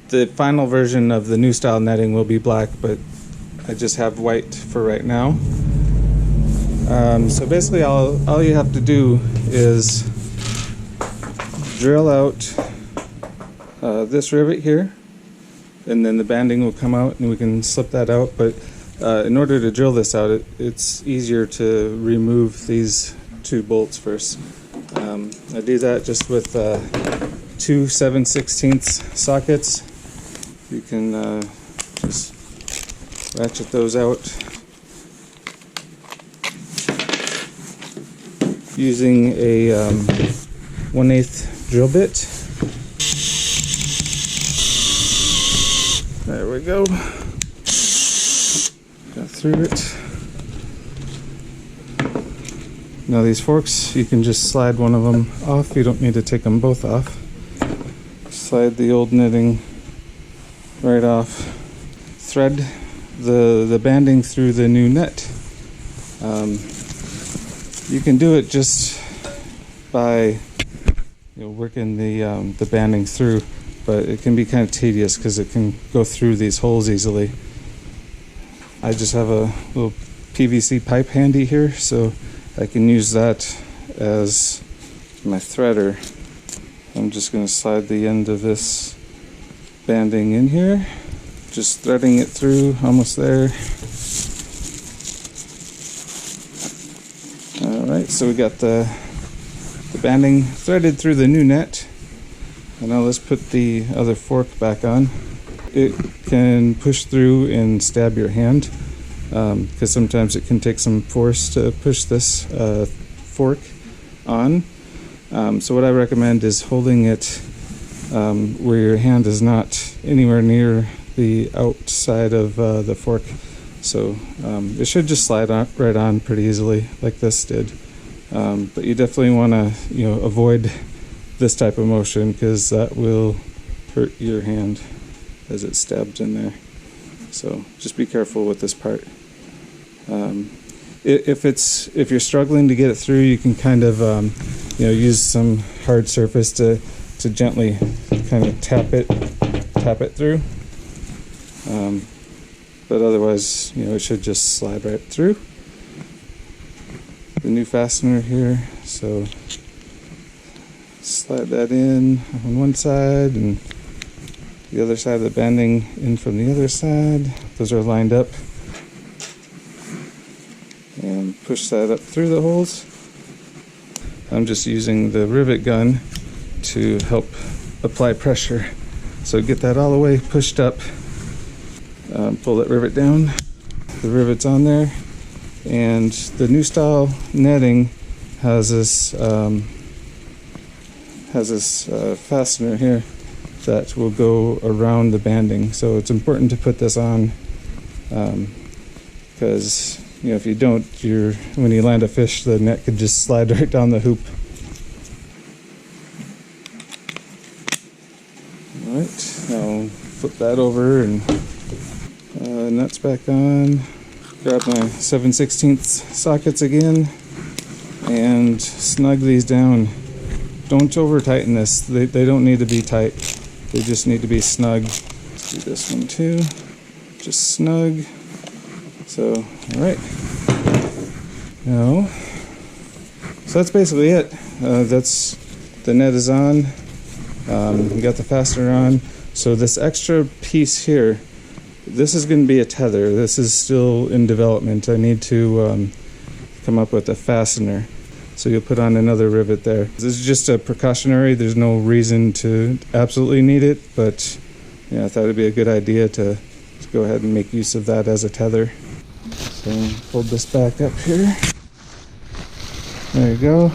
The final version of the new style netting will be black, but I just have white for right now. So basically all you have to do is drill out this rivet here, and then the banding will come out and we can slip that out. But in order to drill this out, it's easier to remove these two bolts first. I do that just with two 7/16 sockets. You can just ratchet those out using a 1/8 drill bit. There we go. Got through it. Now these forks, you can just slide one of them off. You don't need to take them both off. Slide the old netting right off. Thread the banding through the new net. You can do it just by working the banding through, but it can be kind of tedious because it can go through these holes easily. I just have a little PVC pipe handy here, so I can use that as my threader. I'm just going to slide the end of this banding in here, just threading it through, almost there. Alright, so we got the banding threaded through the new net. And now let's put the other fork back on. It can push through and stab your hand, because sometimes it can take some force to push this fork on. So what I recommend is holding it where your hand is not anywhere near the outside of the fork. So it should just slide right on pretty easily, like this did. But you definitely want to avoid this type of motion, because that will hurt your hand as it stabs in there. So just be careful with this part. If you're struggling to get it through, you can kind of use some hard surface to gently kind of tap it through. But otherwise, it should just slide right through. The new fastener here, so slide that in on one side and the other side of the banding in from the other side. Those are lined up. And push that up through the holes. I'm just using the rivet gun to help apply pressure. So get that all the way pushed up. Pull that rivet down. The rivet's on there. And the new style netting has this fastener here that will go around the banding. So it's important to put this on, because if you don't, when you land a fish, the net could just slide right down the hoop. Alright, I'll flip that over and nuts back on. Grab my 7/16 sockets again and snug these down. Don't over tighten this. They don't need to be tight. They just need to be snug. Let's do this one too. Just snug. So, alright. Now, so that's basically it. The net is on. We got the fastener on. So this extra piece here, this is going to be a tether. This is still in development. I need to come up with a fastener. So you'll put on another rivet there. This is just a precautionary. There's no reason to absolutely need it, but I thought it'd be a good idea to go ahead and make use of that as a tether. So hold this back up here. There you go.